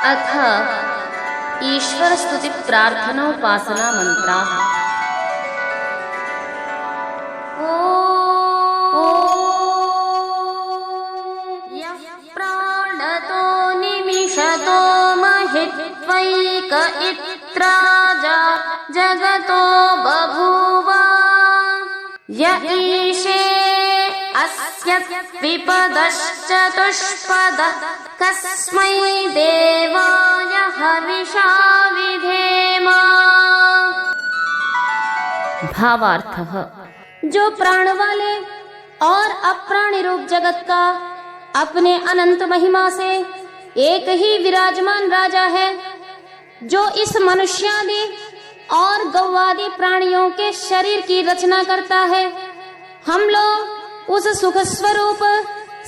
अथ ईश्वर स्तुति प्रार्थना उपासना मंत्राः। यः प्राणतो निमिषतो महित्वैक इत्राजा जगतो बभूव य ईशे अस्य विपदश्चतुष्पदः कस्मै देवाय हविषा विधेम। भावार्थ: जो प्राण वाले और अप्राणी रूप जगत का अपने अनंत महिमा से एक ही विराजमान राजा है, जो इस मनुष्यादि और गौआदि प्राणियों के शरीर की रचना करता है, हम लोग उस सुख स्वरूप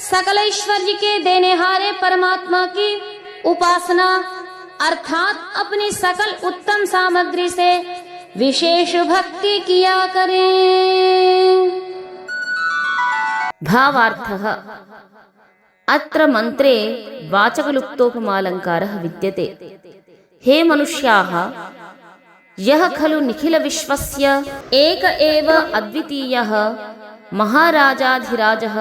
सकल ऐश्वर्य के देनेहारे परमात्मा की उपासना अर्थात अपनी सकल उत्तम सामग्री से विशेष भक्ति किया करें। भावार्थः: अत्र मंत्रे वाचकलुप्तोपमालंकारः विद्यते। हे मनुष्याः, यः खलु निखिल विश्वस्य एक एव अद्वितीयः महाराजाधिराजः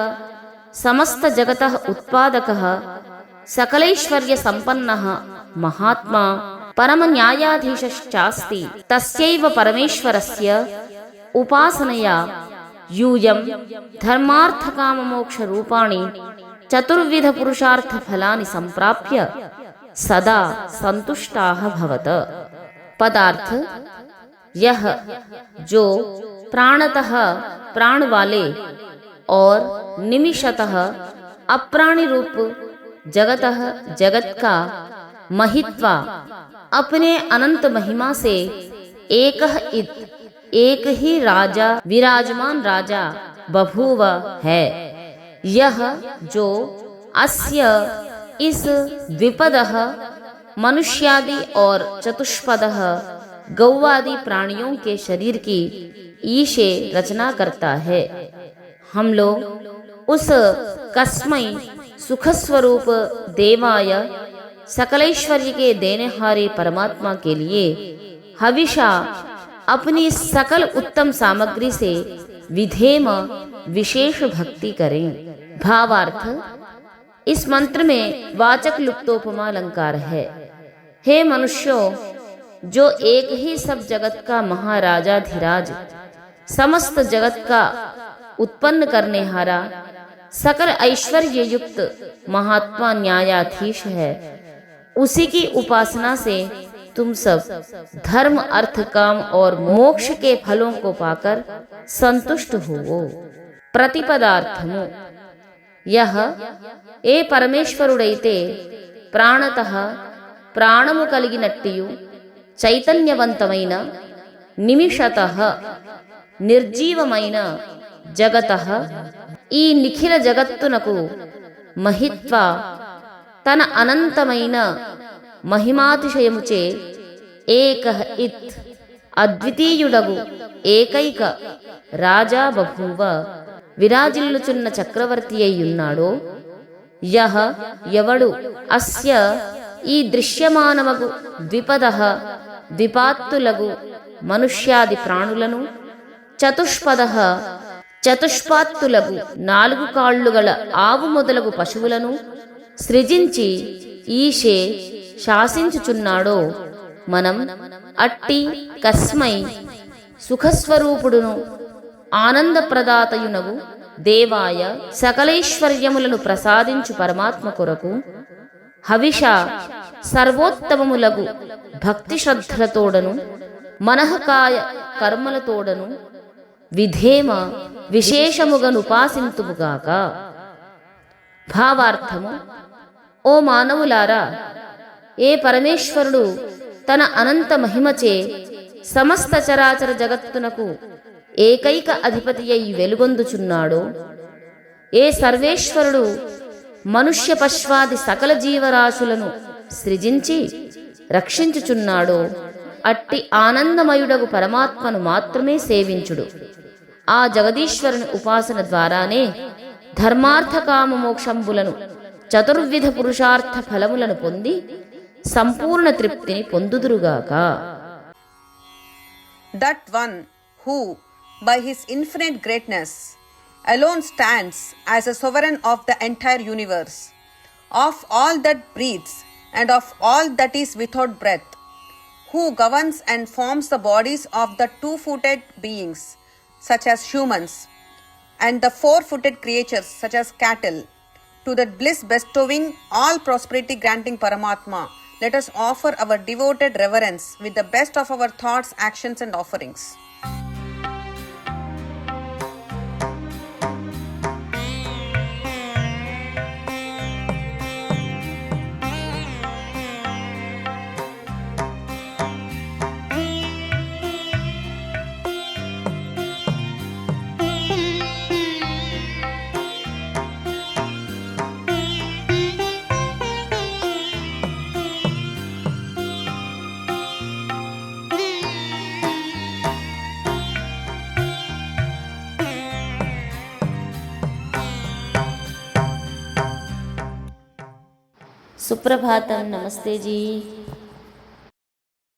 समस्त जगतः उत्पादकः सकलैश्वर्य संपन्नः महात्मा परम न्यायाधीशश्चास्ति, तस्यैव परमेश्वरस्य उपासनया यूयं धर्मार्थ काम मोक्ष रूपाणि चतुर्विध पुरुषार्थ फलानि संप्राप्य सदा संतुष्टाः भवत। पदार्थ: यह जो प्राणतः प्राण वाले और निमिषतः अप्राणी रूप जगतः जगत का महित्वा अपने अनंत महिमा से एक ही राजा विराजमान राजा बभूव है, यह जो अस्य इस द्विपदः मनुष्यादि और चतुष्पदः गौआदि प्राणियों के शरीर की ईशे रचना करता है, हम लोग उस कस्मै सुख स्वरूप देवाय सकलैश्वर्य के देनेहारे परमात्मा के लिए हविषा अपनी सकल उत्तम सामग्री से विधेम विशेष भक्ति करें। भावार्थ: इस मंत्र में वाचक लुप्तोपमा अलंकार है। हे मनुष्यों, जो एक ही सब जगत का महाराजाधिराज समस्त जगत का उत्पन्न करने हारा सकल ऐश्वर्य युक्त महात्मा न्यायाधीश है, उसी की उपासना से तुम सब धर्म अर्थ काम और मोक्ष के फलों को पाकर संतुष्ट हो। प्रतिपदार्थము: यह ఏ పరమేశ్వరుడైతే ప్రాణతః ప్రాణము కలిగినట్టియు చైతన్యవంతమైన నిమిషతః నిర్జీవమైన జగతః ఈ నిఖిల జగత్తునకు మహిత్వ తన అనంతమైన మహిమాతిశయముచే ఏకః ఇత్ అద్వితీయుడగు ఏకైక రాజా బభూవ విరాజిల్లుచున్న చక్రవర్తి అయ్యున్నాడో, యహ ఎవడు అస్య ఈ దృశ్యమానమగు ద్విపదః ద్విపాత్తులగు మనుష్యాది ప్రాణులను చతుష్పదః చతుష్పాత్తులగు నాలుగు కాళ్ళు గల ఆవు మొదలగు పశువులను సృజించి ఈశే శాసించుచున్నాడో, మనం అట్టి కస్మై సుఖస్వరూపుడును ఆనందప్రదాతయునగు దేవాయ సకలైశ్వర్యములను ప్రసాదించు పరమాత్మ కొరకు హవిష సర్వోత్తమములగు భక్తి శ్రద్ధలతోడను మనఃకాయ కర్మలతోడను విధేమ విశేషముగనుపాసింతుముగాక. భావార్థము: ఓ మానవులారా, ఏ పరమేశ్వరుడు తన అనంత మహిమచే సమస్త చరాచర జగత్తునకు ఏకైక అధిపతి అయి వెలుగొందుచున్నాడో, ఏ సర్వేశ్వరుడు మనుష్య పశ్వాది సకల జీవరాశులను సృజించి రక్షించుచున్నాడో, అట్టి ఆనందమయుడగు పరమాత్మను మాత్రమే సేవించుడు. ఆ జగదీశ్వరుని ఉపాసన ద్వారానే ధర్మార్థ కామ మోక్షంబులను చతుర్విధ పురుషార్థ ఫలములను పొంది సంపూర్ణ తృప్తిని పొందుదురుగాక. That one who, by his infinite greatness, alone stands as a sovereign of the entire universe, of all that breathes and of all that is without breath, who governs and forms the bodies of the two-footed beings, such as humans, and the four-footed creatures, such as cattle, to that bliss bestowing, all prosperity granting Paramatma, let us offer our devoted reverence with the best of our thoughts, actions, and offerings. Suprabhatam, नमस्ते जी.